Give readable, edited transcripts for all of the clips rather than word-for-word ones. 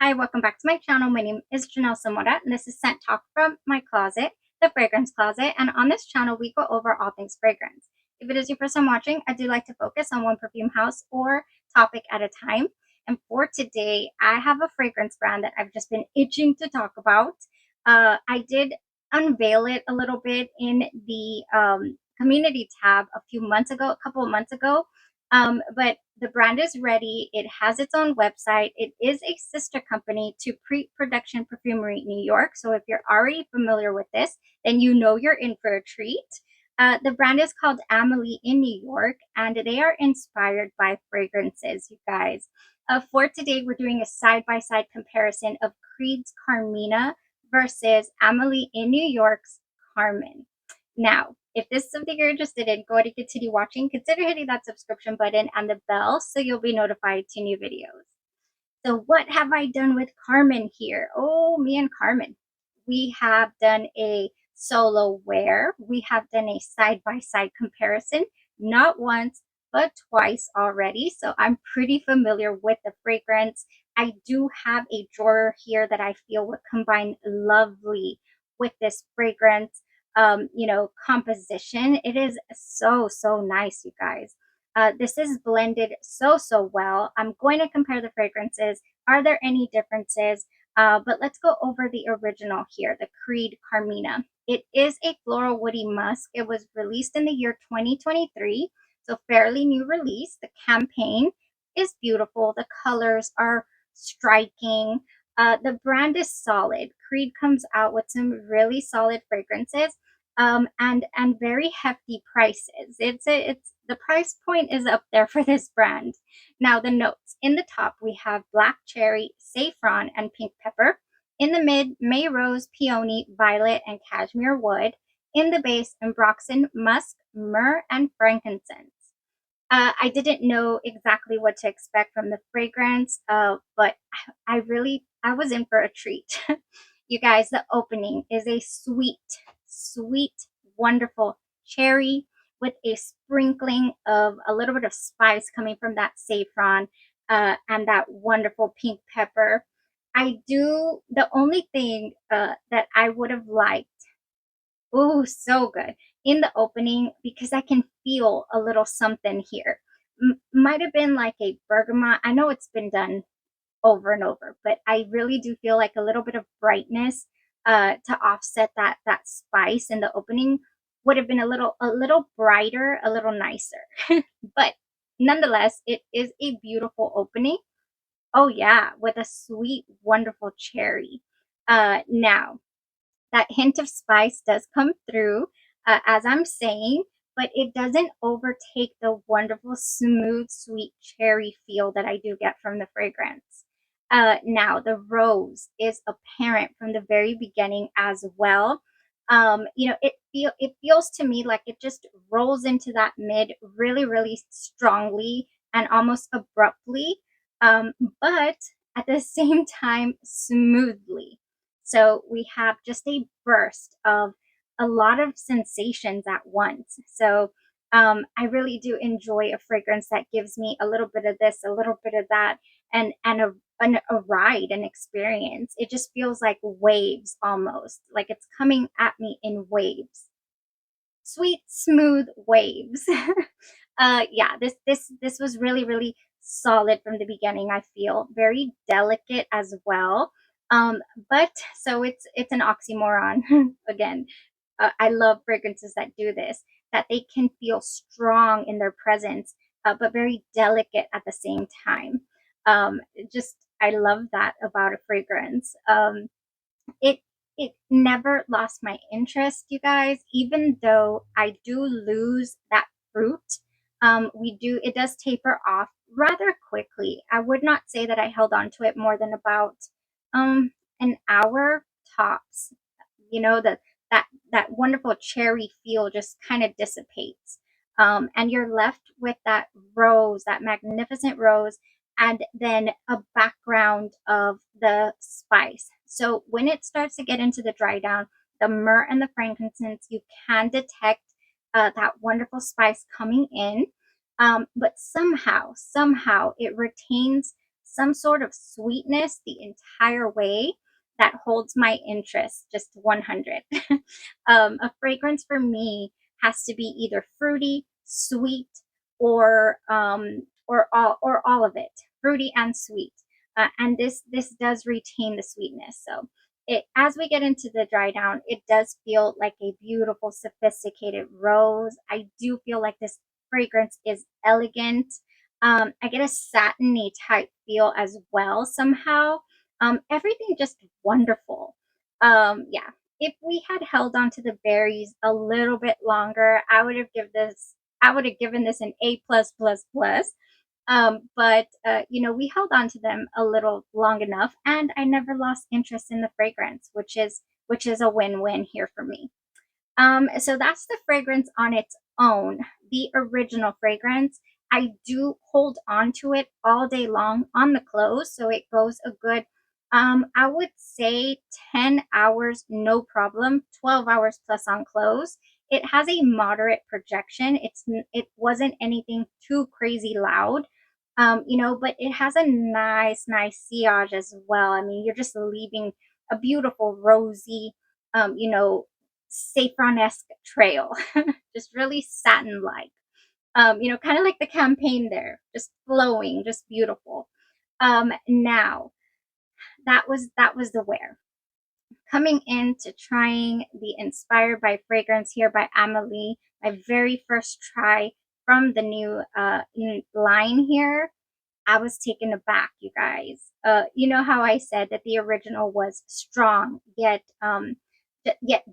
Hi, welcome back to my channel. My name is Janelle Samora, and this is Scent Talk from my closet, the fragrance closet. And on this channel, we go over all things fragrance. If it is your first time watching, I do like to focus on one perfume house or topic at a time. And for today, I have a fragrance brand that I've just been itching to talk about. I did unveil it a little bit in the community tab a couple of months ago. But the brand is ready. It has its own website. It is a sister company to Preproduction Perfumery New York. So if you're already familiar with this, then you know you're in for a treat. The brand is called Amelie in New York, and they are inspired by fragrances, you guys. For today, we're doing a side-by-side comparison of Creed's Carmina versus Amelie in New York's Carmen. Now, if this is something you're interested in, go ahead and continue watching. Consider hitting that subscription button and the bell so you'll be notified to new videos. So what have I done with Carmen here? Oh, me and Carmen. We have done a solo wear. We have done a side-by-side comparison, not once, but twice already. So I'm pretty familiar with the fragrance. I do have a drawer here that I feel would combine lovely with this fragrance, composition. It is so, so nice, you guys. This is blended so, so well. I'm going to compare the fragrances. Are there any differences? But let's go over the original here, the Creed Carmina. It is a floral woody musk. It was released in the year 2023, so fairly new release. The campaign is beautiful. The colors are striking. The brand is solid. Creed comes out with some really solid fragrances, and very hefty prices. It's the price point is up there for this brand. Now the notes in the top, we have black cherry, saffron, and pink pepper. In the mid, May rose, peony, violet, and cashmere wood. In the base, ambroxan, musk, myrrh, and frankincense. I didn't know exactly what to expect from the fragrance, but I was in for a treat. You guys, the opening is a sweet, sweet, wonderful cherry with a sprinkling of a little bit of spice coming from that saffron, and that wonderful pink pepper. The only thing that I would have liked, oh, so good, in the opening, because I can feel a little something here. Might have been like a bergamot. I know it's been done over and over, but I really do feel like a little bit of brightness to offset that spice in the opening would have been a little brighter, a little nicer. But nonetheless, it is a beautiful opening. Oh yeah, with a sweet, wonderful cherry. Now that hint of spice does come through, as I'm saying, but it doesn't overtake the wonderful, smooth, sweet cherry feel that I do get from the fragrance. Now, the rose is apparent from the very beginning as well. It feels to me like it just rolls into that mid really, really strongly and almost abruptly, but at the same time smoothly. So we have just a burst of a lot of sensations at once. So I really do enjoy a fragrance that gives me a little bit of this, a little bit of that, and a ride, an experience. It just feels like waves almost, like it's coming at me in waves. Sweet, smooth waves. Yeah, this was really, really solid from the beginning. I feel very delicate as well. Um, but so it's an oxymoron again. I love fragrances that do this, that they can feel strong in their presence, but very delicate at the same time. Just I love that about a fragrance. It it never lost my interest, you guys, even though I do lose that fruit. It does taper off rather quickly. I would not say that I held on to it more than about um an hour tops. You know, that wonderful cherry feel just kind of dissipates. And you're left with that rose, that magnificent rose, and then a background of the spice. So when it starts to get into the dry down, the myrrh and the frankincense, you can detect that wonderful spice coming in. But somehow it retains some sort of sweetness the entire way that holds my interest, just 100. A fragrance for me has to be either fruity, sweet, or all of it, fruity and sweet. And this does retain the sweetness. So it, as we get into the dry down, it does feel like a beautiful, sophisticated rose. I do feel like this fragrance is elegant. I get a satiny type feel as well somehow. Everything just wonderful. Yeah. If we had held on to the berries a little bit longer, I would have given this an A plus plus plus. But you know, we held on to them a little long enough, and I never lost interest in the fragrance, which is a win-win here for me. So that's the fragrance on its own, the original fragrance. I do hold on to it all day long on the clothes, so it goes a good, I would say 10 hours, no problem, 12 hours plus on clothes. It has a moderate projection. It wasn't anything too crazy loud, you know, but it has a nice sillage as well. I mean, you're just leaving a beautiful rosy, you know, saffron-esque trail, just really satin-like. You know, kind of like the campaign there, just flowing, just beautiful. Now that was the wear. Coming into trying the Inspired by Fragrance here by Amelie, my very first try from the new line here. I was taken aback, you guys. You know how I said that the original was strong, yet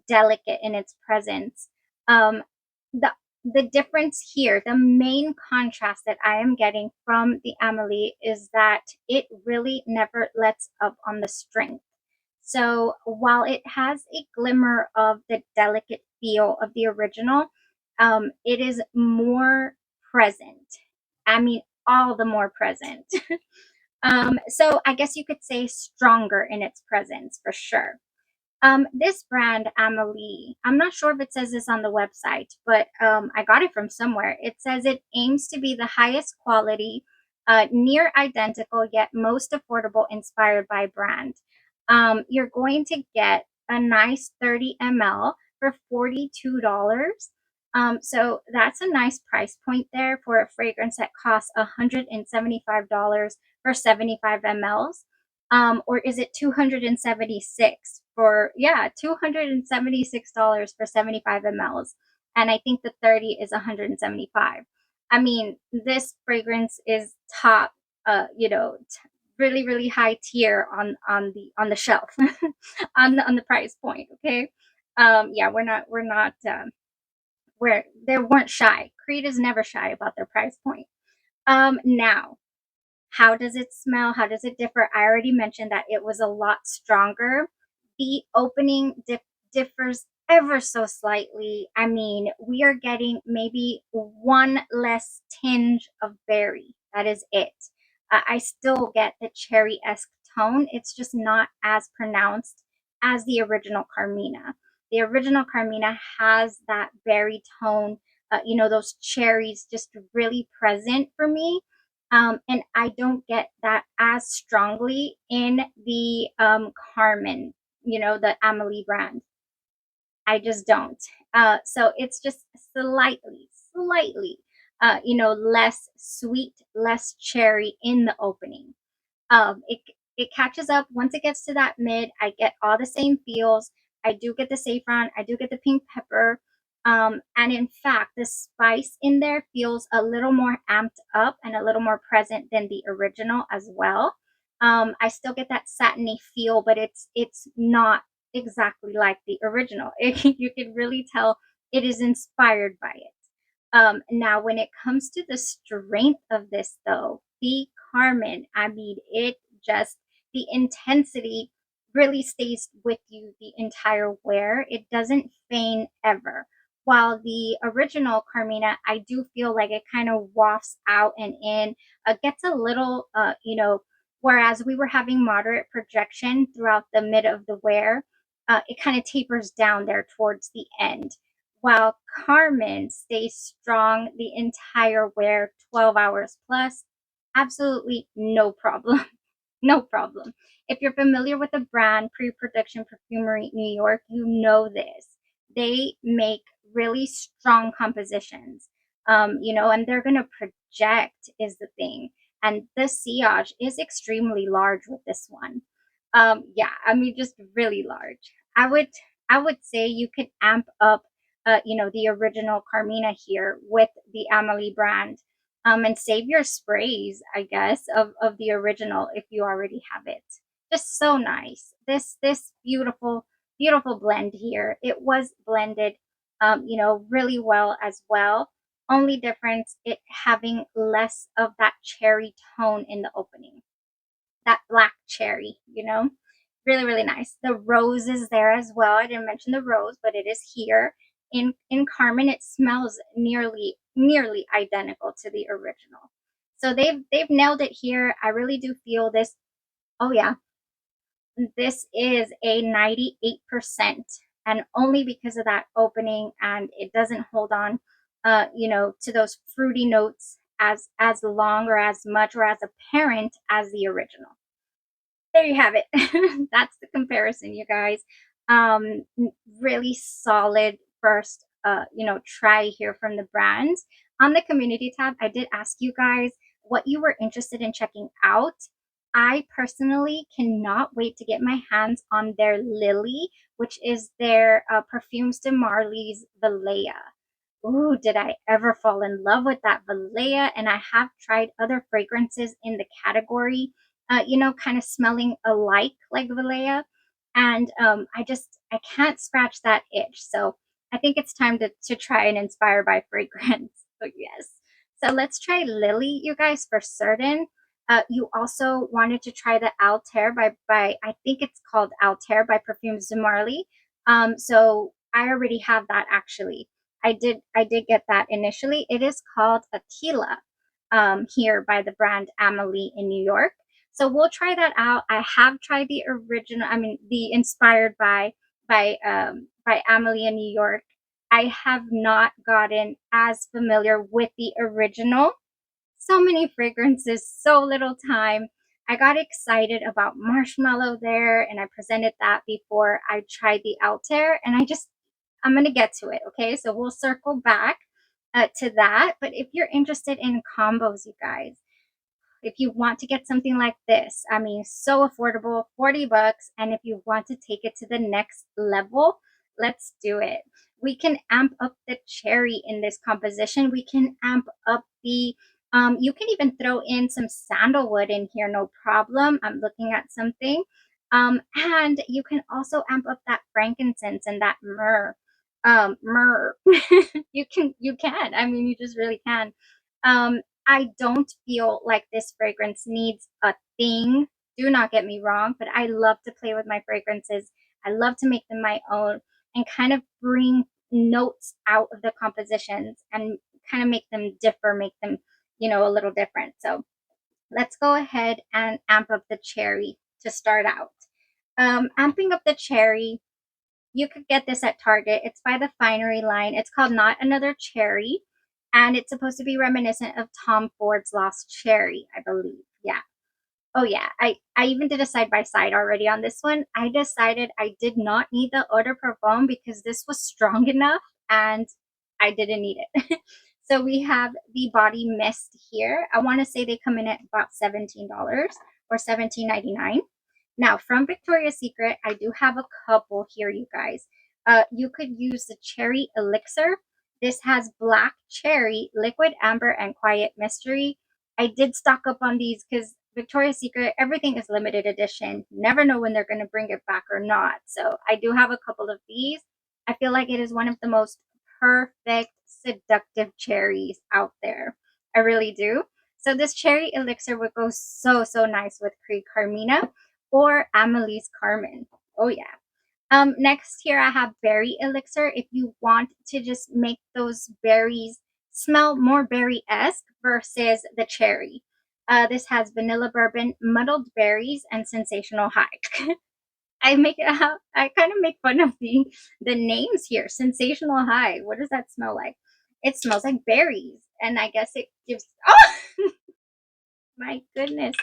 delicate in its presence. Um, the the difference here, the main contrast that I am getting from the Amelie is that it really never lets up on the strength. So while it has a glimmer of the delicate feel of the original, it is more present. I mean, all the more present. So I guess you could say stronger in its presence for sure. This brand, Amelie, I'm not sure if it says this on the website, but I got it from somewhere. It says it aims to be the highest quality, near identical yet most affordable inspired by brand. You're going to get a nice 30 ml for $42. So that's a nice price point there for a fragrance that costs $175 for 75 mls. Or is it 276 for, yeah, $276 for 75 mls? And I think the 30 is 175. I mean, this fragrance is top, you know, really high tier on the shelf, on the price point. Okay, yeah, we're they weren't shy. Creed is never shy about their price point. Now, how does it smell? How does it differ? I already mentioned that it was a lot stronger. The opening differs ever so slightly. I mean, we are getting maybe one less tinge of berry. That is it. I still get the cherry-esque tone. It's just not as pronounced as the original Carmina. The original Carmina has that berry tone, you know, those cherries just really present for me. And I don't get that as strongly in the Carmen, you know, the Amelie brand. I just don't. So it's just slightly, you know, less sweet, less cherry in the opening. It catches up once it gets to that mid. I get all the same feels. I do get the saffron. I do get the pink pepper. And in fact, the spice in there feels a little more amped up and a little more present than the original as well. I still get that satiny feel, but it's not exactly like the original. You can really tell it is inspired by it. Now, when it comes to the strength of this, though, the Carmen, I mean, it just, the intensity really stays with you the entire wear. It doesn't feign ever. While the original Carmina, I do feel like it kind of wafts out and in, gets a little, you know, whereas we were having moderate projection throughout the mid of the wear, it kind of tapers down there towards the end, while Carmen stays strong the entire wear, 12 hours plus. Absolutely no problem. No problem. If you're familiar with the brand Preproduction Perfumery New York, you know this. They make really strong compositions, and they're going to project is the thing. And the sillage is extremely large with this one. Yeah, I mean, just really large. I would say you could amp up, the original Carmina here with the Amelie brand, and save your sprays, I guess, of the original if you already have it. Just so nice. This beautiful, beautiful blend here. It was blended, really well as well. Only difference, it having less of that cherry tone in the opening, that black cherry. Really, really nice. The rose is there as well. I didn't mention the rose, but it is here. In Carmen, it smells nearly identical to the original. So they've nailed it here. I really do feel this. Oh yeah, this is a 98%, and only because of that opening, and it doesn't hold on, to those fruity notes as long or as much or as apparent as the original. There you have it. That's the comparison, you guys. Um, Really solid first, try here from the brands. On the community tab, I did ask you guys what you were interested in checking out. I personally cannot wait to get my hands on their Lily, which is their Perfumes de Marly's Valleja. Ooh, did I ever fall in love with that Valleja? And I have tried other fragrances in the category, kind of smelling alike like Valleja. And I can't scratch that itch. So I think it's time to try an Inspired by fragrance. So yes. So let's try Lily, you guys, for certain. You also wanted to try the Altair by I think it's called Altair by Perfumes de Marly. So I already have that actually. I did get that initially. It is called Aquila, here by the brand Amelie in New York. So we'll try that out. I have tried the original, I mean the inspired by Amelie in New York. I have not gotten as familiar with the original. So many fragrances, so little time. I got excited about marshmallow there, and I presented that before I tried the Altair, and I'm going to get to it. Okay. So we'll circle back to that. But if you're interested in combos, you guys, if you want to get something like this, I mean, so affordable, 40 bucks. And if you want to take it to the next level, let's do it. We can amp up the cherry in this composition. We can amp up you can even throw in some sandalwood in here, no problem. I'm looking at something. And you can also amp up that frankincense and that myrrh. Myrrh. You can. I mean, you just really can. I don't feel like this fragrance needs a thing. Do not get me wrong, but I love to play with my fragrances. I love to make them my own and kind of bring notes out of the compositions and kind of make them differ, make them, a little different. So let's go ahead and amp up the cherry to start out. Amping up the cherry, you could get this at Target. It's by the Finery line. It's called Not Another Cherry, and it's supposed to be reminiscent of Tom Ford's Lost Cherry, I believe. Yeah. Oh yeah. I even did a side by side already on this one. I decided I did not need the Eau de Parfum because this was strong enough and I didn't need it. So we have the body mist here. I want to say they come in at about $17 or $17.99. Now, from Victoria's Secret, I do have a couple here, you guys. You could use the Cherry Elixir. This has black cherry, liquid amber, and quiet mystery. I did stock up on these because Victoria's Secret, everything is limited edition. Never know when they're going to bring it back or not. So I do have a couple of these. I feel like it is one of the most perfect seductive cherries out there. I really do. So this cherry elixir would go so, so nice with Creed Carmina or Amelie's Carmen. Oh yeah. Next here I have berry elixir. If you want to just make those berries smell more berry-esque versus the cherry. This has vanilla bourbon, muddled berries, and sensational high. I kind of make fun of the names here. Sensational high. What does that smell like? It smells like berries, and I guess it gives. Oh, My goodness.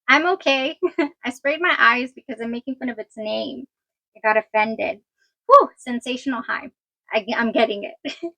I'm okay. I sprayed my eyes because I'm making fun of its name. I got offended. Whew, sensational high. I'm getting it.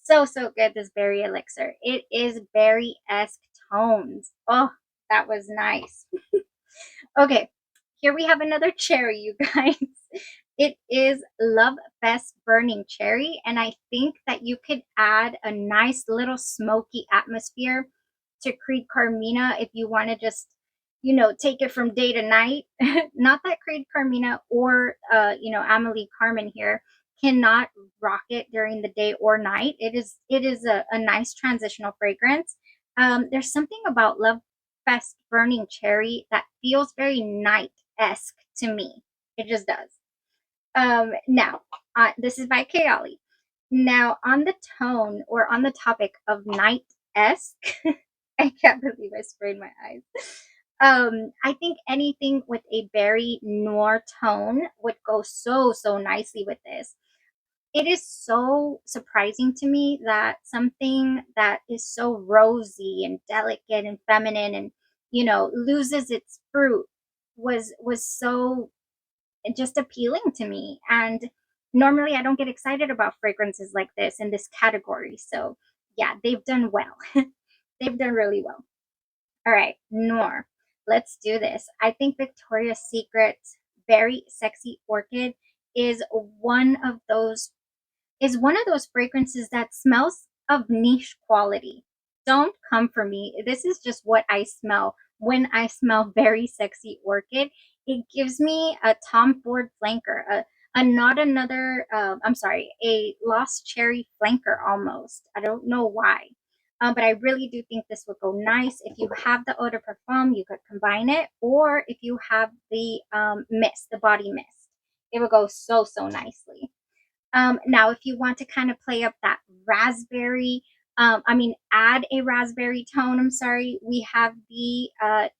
So good, this berry elixir. It is berry-esque tones. Oh, that was nice. Okay, here we have another cherry, you guys. It is Love Fest Burning Cherry, and I think that you could add a nice little smoky atmosphere to Creed Carmina if you want to just, take it from day to night. Not that Creed Carmina or, Amelie Carmen here cannot rock it during the day or night. It is a nice transitional fragrance. There's something about Love Fest Burning Cherry that feels very night-esque to me. It just does. Now, this is by Kayali. Now, on the tone or on the topic of night-esque, I can't believe I sprayed my eyes. I think anything with a very noir tone would go so nicely with this. It is so surprising to me that something that is so rosy and delicate and feminine and loses its fruit was so just appealing to me. And normally I don't get excited about fragrances like this in this category. So yeah, they've done well. They've done really well. All right, Noir. Let's do this. I think Victoria's Secret's Very Sexy Orchid is one of those fragrances that smells of niche quality. Don't come for me. This is just what I smell when I smell Very Sexy Orchid. It gives me a Tom Ford flanker, a not another, I'm sorry, a Lost Cherry flanker almost. I don't know why. But I really do think this would go nice. If you have the eau de parfum, you could combine it, or if you have the mist, the body mist, it would go so nicely. Now, if you want to kind of play up that raspberry, add a raspberry tone, I'm sorry, we have the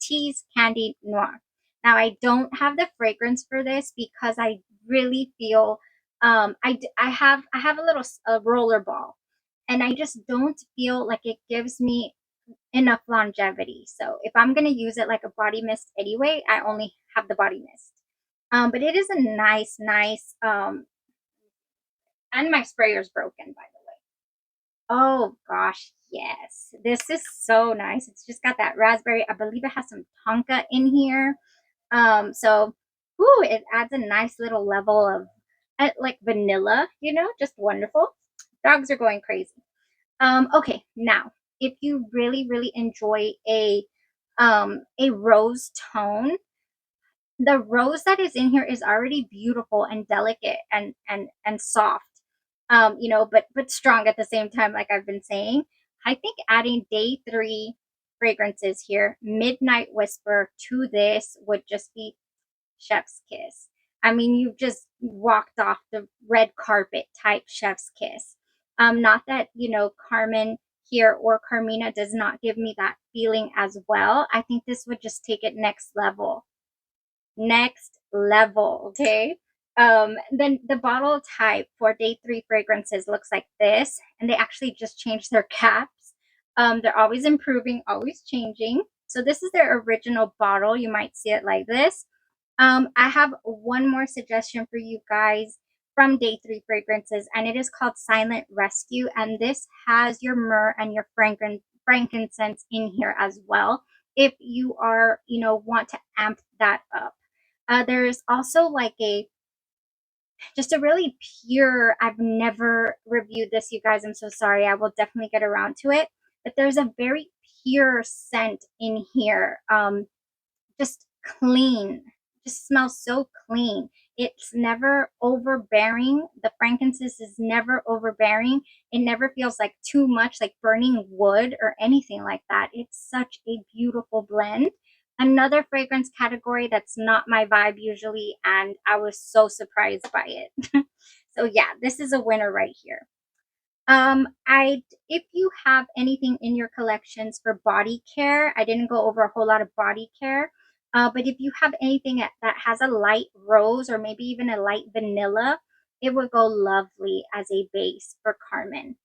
Tease Candy Noir. Now, I don't have the fragrance for this because I really feel I have a little roller ball, and I just don't feel like it gives me enough longevity. So if I'm gonna use it like a body mist anyway, I only have the body mist. But it is a nice, and my sprayer's broken, by the way. Oh gosh, yes. This is so nice. It's just got that raspberry. I believe it has some tonka in here. So it adds a nice little level of like vanilla, just wonderful. Dogs are going crazy. Okay, now if you really enjoy a rose tone, the rose that is in here is already beautiful and delicate and soft, but strong at the same time, like I've been saying. I think adding day 3 fragrances here, Midnight Whisper, to this would just be chef's kiss. I mean, you've just walked off the red carpet type chef's kiss. Not that, Carmen here or Carmina does not give me that feeling as well. I think this would just take it next level. Next level, okay? Then the bottle type for day 3 fragrances looks like this, and they actually just changed their caps. They're always improving, always changing. So this is their original bottle. You might see it like this. I have one more suggestion for you guys from day 3 fragrances, and it is called Silent Rescue. And this has your myrrh and your frankincense in here as well, if you are, want to amp that up. There's also like just a really pure, I've never reviewed this, you guys. I'm so sorry. I will definitely get around to it. But there's a very pure scent in here. Just clean, just smells so clean. It's never overbearing. The frankincense is never overbearing. It never feels like too much, like burning wood or anything like that. It's such a beautiful blend. Another fragrance category that's not my vibe usually, and I was so surprised by it. So yeah, this is a winner right here. I If you have anything in your collections for body care, I didn't go over a whole lot of body care, but if you have anything that has a light rose or maybe even a light vanilla, it would go lovely as a base for Carmen.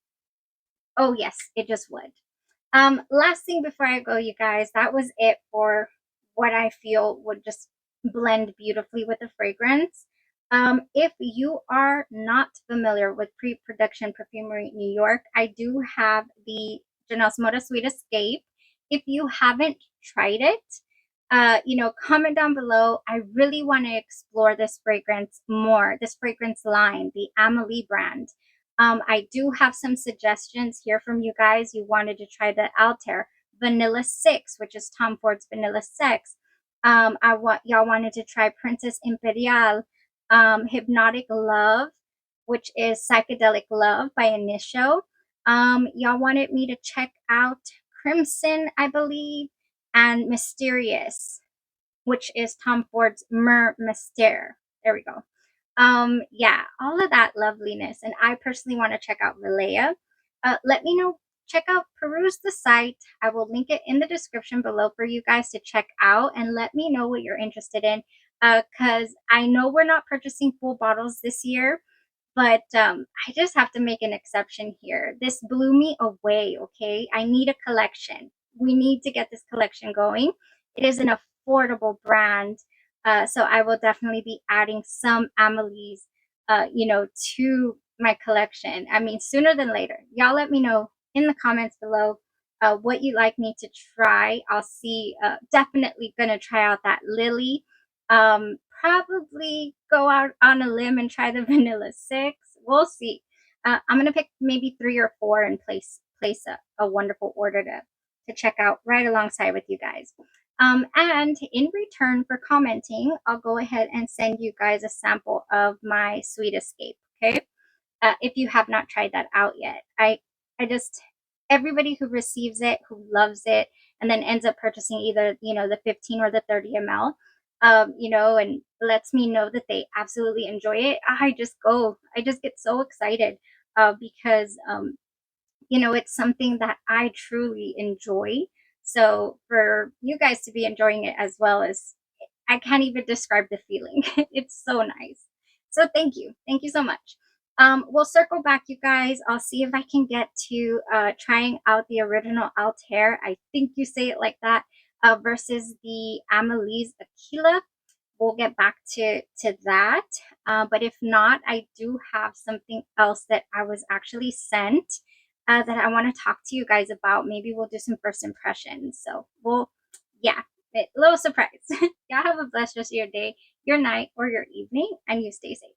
Oh yes, it just would. Last thing before I go, you guys, that was it for what I feel would just blend beautifully with the fragrance. If you are not familiar with Pre-Production Perfumery New York, I do have the Janelle's Moda Sweet Escape. If you haven't tried it, comment down below. I really want to explore this fragrance more, this fragrance line, the Amelie brand. I do have some suggestions here from you guys. You wanted to try the Altair Vanilla 6, which is Tom Ford's Vanilla 6. Y'all wanted to try Princess Imperial, Hypnotic Love, which is Psychedelic Love by Initio. Y'all wanted me to check out Crimson, I believe, and Mysterious, which is Tom Ford's Mer Mystère. There we go. Yeah, all of that loveliness. And I personally want to check out Valleja. Let me know. Check out, peruse the site. I will link it in the description below for you guys to check out and let me know what you're interested in. Because I know we're not purchasing full bottles this year, but I just have to make an exception here. This blew me away, okay? I need a collection. We need to get this collection going. It is an affordable brand. So I will definitely be adding some Amelie's, to my collection. I mean, sooner than later. Y'all let me know in the comments below what you'd like me to try. I'll see. Definitely gonna try out that Lily. Probably go out on a limb and try the Vanilla 6. We'll see. I'm gonna pick maybe 3 or 4 and place a wonderful order to check out right alongside with you guys. And in return for commenting, I'll go ahead and send you guys a sample of my Sweet Escape. Okay, if you have not tried that out yet, I just, everybody who receives it, who loves it, and then ends up purchasing either the 15 or the 30 ml, and lets me know that they absolutely enjoy it. I just get so excited because it's something that I truly enjoy. So for you guys to be enjoying it as well, as I can't even describe the feeling. It's so nice. So thank you. Thank you so much. We'll circle back, you guys. I'll see if I can get to trying out the original Altair. I think you say it like that, versus the Amelie's Aquila. We'll get back to that. But if not, I do have something else that I was actually sent that I want to talk to you guys about. Maybe we'll do some first impressions. So yeah, a little surprise. Y'all have a blessed rest of your day, your night, or your evening, and you stay safe.